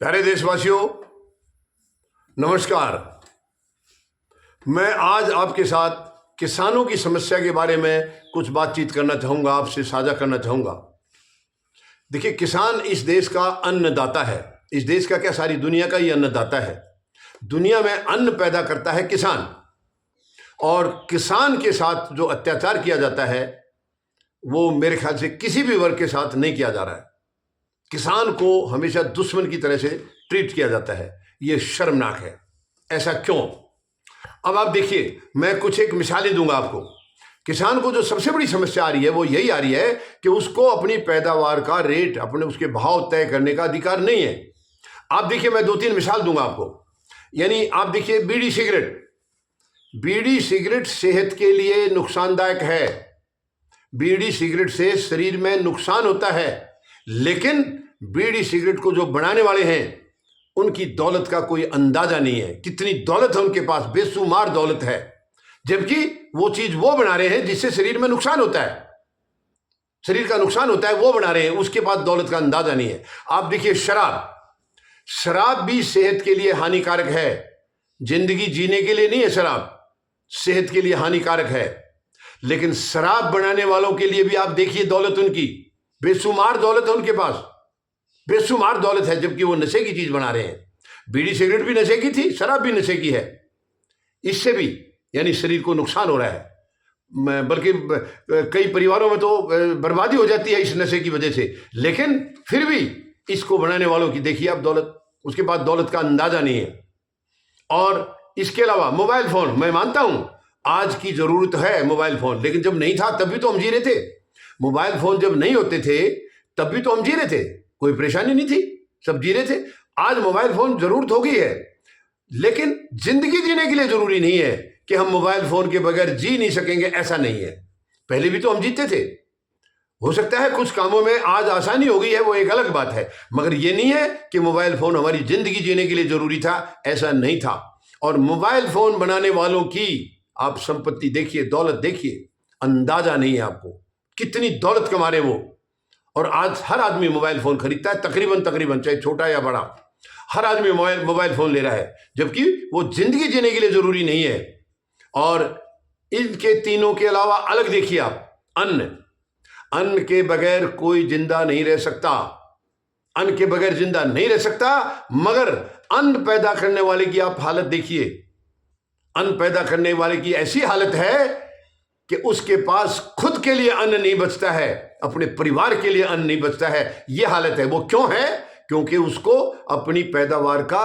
प्यारे देशवासियों, नमस्कार। मैं आज आपके साथ किसानों की समस्या के बारे में कुछ बातचीत करना चाहूँगा, आपसे साझा करना चाहूँगा। देखिए, किसान इस देश का अन्नदाता है। इस देश का क्या, सारी दुनिया का ही अन्नदाता है। दुनिया में अन्न पैदा करता है किसान, और किसान के साथ जो अत्याचार किया जाता है वो मेरे ख्याल से किसी भी वर्ग के साथ नहीं किया जा रहा है। किसान को हमेशा दुश्मन की तरह से ट्रीट किया जाता है। ये शर्मनाक है। ऐसा क्यों? अब आप देखिए, मैं कुछ एक मिसालें दूंगा आपको। किसान को जो सबसे बड़ी समस्या आ रही है वो यही आ रही है कि उसको अपनी पैदावार का रेट, अपने उसके भाव तय करने का अधिकार नहीं है। आप देखिए, मैं 2-3 मिसाल दूंगा आपको। यानी आप देखिए, बीड़ी सिगरेट सेहत के लिए नुकसानदायक है। बीड़ी सिगरेट से शरीर में नुकसान होता है, लेकिन बीड़ी सिगरेट को जो बनाने वाले हैं उनकी दौलत का कोई अंदाजा नहीं है। कितनी दौलत है उनके पास, बेशुमार दौलत है, जबकि वो चीज वो बना रहे हैं जिससे शरीर में नुकसान होता है, शरीर का नुकसान होता है, वो बना रहे हैं। उसके पास दौलत का अंदाजा नहीं है। आप देखिए, शराब भी सेहत के लिए हानिकारक है। जिंदगी जीने के लिए नहीं है शराब, सेहत के लिए हानिकारक है। लेकिन शराब बनाने वालों के लिए भी आप देखिए, दौलत उनकी बेशुमार दौलत है, उनके पास बेशुमार दौलत है, जबकि वो नशे की चीज बना रहे हैं। बीड़ी सिगरेट भी नशे की थी, शराब भी नशे की है। इससे भी यानी शरीर को नुकसान हो रहा है, बल्कि कई परिवारों में तो बर्बादी हो जाती है इस नशे की वजह से। लेकिन फिर भी इसको बनाने वालों की देखिए आप दौलत, उसके पास दौलत का अंदाजा नहीं है। और इसके अलावा मोबाइल फोन, मैं मानता हूं आज की जरूरत है मोबाइल फोन, लेकिन जब नहीं था तब भी तो हम जी रहे थे। मोबाइल फोन जब नहीं होते थे तब भी तो हम जी रहे थे, कोई परेशानी नहीं थी, सब जी रहे थे। आज मोबाइल फोन जरूरत हो गई है, लेकिन जिंदगी जीने के लिए जरूरी नहीं है कि हम मोबाइल फोन के बगैर जी नहीं सकेंगे, ऐसा नहीं है। पहले भी तो हम जीते थे। हो सकता है कुछ कामों में आज आसानी हो गई है, वो एक अलग बात है, मगर ये नहीं है कि मोबाइल फोन हमारी जिंदगी जीने के लिए जरूरी था, ऐसा नहीं था। और मोबाइल फोन बनाने वालों की आप संपत्ति देखिए, दौलत देखिए, अंदाजा नहीं है आपको कितनी दौलत कमा रहे वो। और आज हर आदमी मोबाइल फोन खरीदता है, तकरीबन, चाहे छोटा या बड़ा, हर आदमी मोबाइल फोन ले रहा है, जबकि वो जिंदगी जीने के लिए जरूरी नहीं है। और इनके तीनों के अलावा अलग देखिए आप, अन्न के बगैर कोई जिंदा नहीं रह सकता, अन्न के बगैर जिंदा नहीं रह सकता। मगर अन्न पैदा करने वाले की आप हालत देखिए, अन्न पैदा करने वाले की ऐसी हालत है कि उसके पास खुद के लिए अन्न नहीं बचता है, अपने परिवार के लिए अन्न नहीं बचता है। यह हालत है। वो क्यों है? क्योंकि उसको अपनी पैदावार का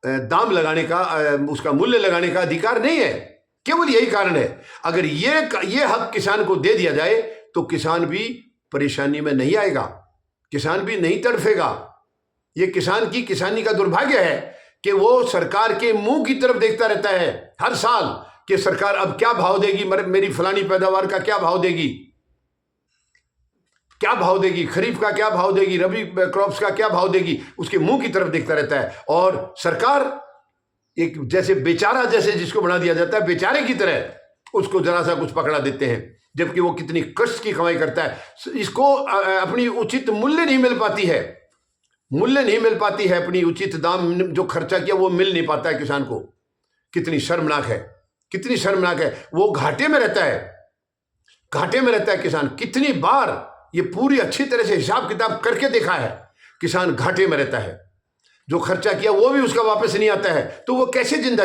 दाम लगाने का, उसका मूल्य लगाने का अधिकार नहीं है। केवल यही कारण है। अगर ये हक किसान को दे दिया जाए तो किसान भी परेशानी में नहीं आएगा, किसान भी नहीं तड़फेगा। ये किसान की किसानी का दुर्भाग्य है कि वो सरकार के मुंह की तरफ देखता रहता है हर साल कि सरकार अब क्या भाव देगी, मेरी फलानी पैदावार का क्या भाव देगी, क्या भाव देगी, खरीफ का क्या भाव देगी, रबी क्रॉप्स का क्या भाव देगी, उसके मुंह की तरफ देखता रहता है। और सरकार एक जैसे बेचारा, जैसे जिसको बना दिया जाता है बेचारे की तरह, उसको जरा सा कुछ पकड़ा देते हैं, जबकि वो कितनी कष्ट की कमाई करता है। इसको अपनी उचित मूल्य नहीं मिल पाती है, अपनी उचित दाम जो खर्चा किया वो मिल नहीं पाता है किसान को। कितनी शर्मनाक है। वो घाटे में रहता है किसान। कितनी बार ये पूरी अच्छी तरह से हिसाब किताब करके देखा है, किसान घाटे में रहता है। जो खर्चा किया वो भी उसका वापस नहीं आता है, तो वो कैसे जिंदा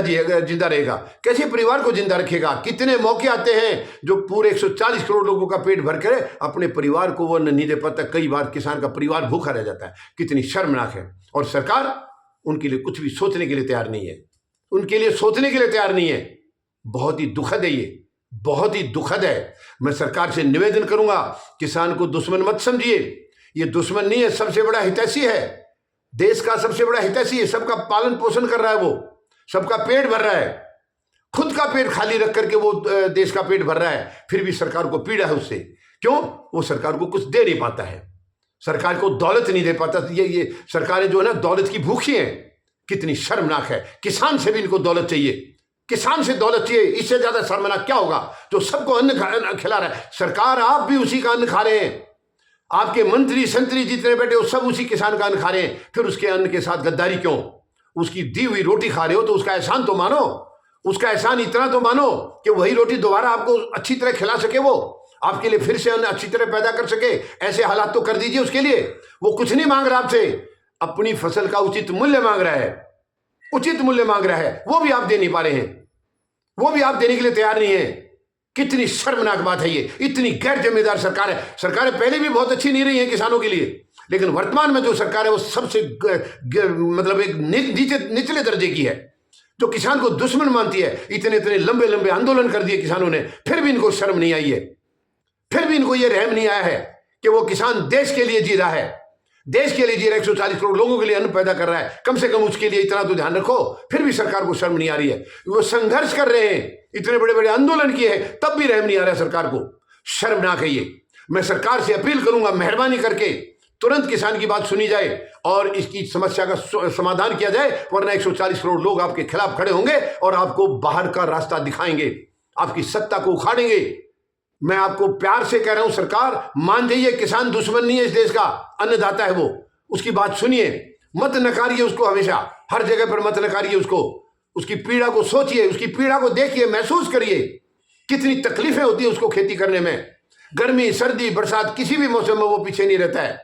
रहेगा, कैसे परिवार को जिंदा रखेगा। कितने मौके आते हैं जो पूरे 140 करोड़ लोगों का पेट भर कर अपने परिवार को वो नहीं दे पाता। कई बार किसान का परिवार भूखा रह जाता है। कितनी शर्मनाक है। और सरकार उनके लिए कुछ भी सोचने के लिए तैयार नहीं है, उनके लिए सोचने के लिए तैयार नहीं है। बहुत ही दुखद है, ये बहुत ही दुखद है। मैं सरकार से निवेदन करूंगा, किसान को दुश्मन मत समझिए। ये दुश्मन नहीं है, सबसे बड़ा हितैषी है, देश का सबसे बड़ा हितैषी है। सबका पालन पोषण कर रहा है, वो सबका पेट भर रहा है। खुद का पेट खाली रख करके वो देश का पेट भर रहा है, फिर भी सरकार को पीड़ा है उससे। क्यों? वो सरकार को कुछ दे नहीं पाता है, सरकार को दौलत नहीं दे पाता। ये सरकारें जो है ना, दौलत की भूखी हैं। कितनी शर्मनाक है। किसान से भी इनको दौलत चाहिए, किसान से दौलत चाहिए। इससे ज्यादा शर्मनाक क्या होगा जो सबको अन्न खिला रहा है। सरकार आप भी उसी का अन्न खा रहे हैं। आपके मंत्री संतरी जितने बैठे हो सब उसी किसान का अन्न खा रहे हैं, फिर उसके अन्न के साथ गद्दारी क्यों? उसकी दी हुई रोटी खा रहे हो तो उसका एहसान तो मानो, उसका एहसान इतना तो मानो कि वही रोटी दोबारा आपको अच्छी तरह खिला सके, वो आपके लिए फिर से अन्न अच्छी तरह पैदा कर सके। ऐसे हालात तो कर दीजिए उसके लिए। वो कुछ नहीं मांग रहा आपसे, अपनी फसल का उचित मूल्य मांग रहा है, उचित मूल्य मांग रहा है, वो भी आप दे नहीं पा रहे हैं, वो भी आप देने के लिए तैयार नहीं है। कितनी शर्मनाक बात है ये, इतनी गैर जिम्मेदार सरकार है। सरकारें पहले भी बहुत अच्छी नहीं रही हैं किसानों के लिए, लेकिन वर्तमान में जो सरकार है वो सबसे मतलब एक निचले दर्जे की है, जो किसान को दुश्मन मानती है। इतने इतने लंबे लंबे आंदोलन कर दिए किसानों ने, फिर भी इनको शर्म नहीं आई है, फिर भी इनको यह रहम नहीं आया है कि वो किसान देश के लिए जी रहा है, देश के लिए जी रहा है, 140 करोड़ लोगों के लिए अन्न पैदा कर रहा है, कम से कम उसके लिए इतना तो ध्यान रखो। फिर भी सरकार को शर्म नहीं आ रही है, वो संघर्ष कर रहे हैं, इतने बड़े बड़े आंदोलन किए हैं, तब भी रहम नहीं आ रहा है सरकार को। शर्मनाक है ये। मैं सरकार से अपील करूंगा, मेहरबानी करके तुरंत किसान की बात सुनी जाए और इसकी समस्या का समाधान किया जाए, वरना 140 करोड़ लोग आपके खिलाफ खड़े होंगे और आपको बाहर का रास्ता दिखाएंगे, आपकी सत्ता को उखाड़ेंगे। मैं आपको प्यार से कह रहा हूं, सरकार मान जाइए, किसान दुश्मन नहीं है इस देश का, अन्नदाता है वो, उसकी बात सुनिए, मत नकारिए उसको, हमेशा हर जगह पर मत नकारिए उसको, उसकी पीड़ा को सोचिए, उसकी पीड़ा को देखिए, महसूस करिए, कितनी तकलीफें होती है उसको खेती करने में। गर्मी सर्दी बरसात किसी भी मौसम में वो पीछे नहीं रहता है,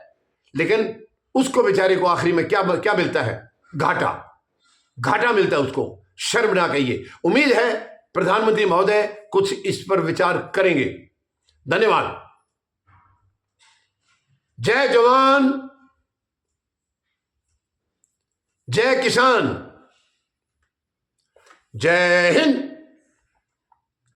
लेकिन उसको बेचारे को आखिरी में क्या क्या मिलता है? घाटा, घाटा मिलता है उसको। शर्मनाक है ये। उम्मीद है प्रधानमंत्री महोदय कुछ इस पर विचार करेंगे। धन्यवाद। जय जवान, जय किसान, जय हिंद।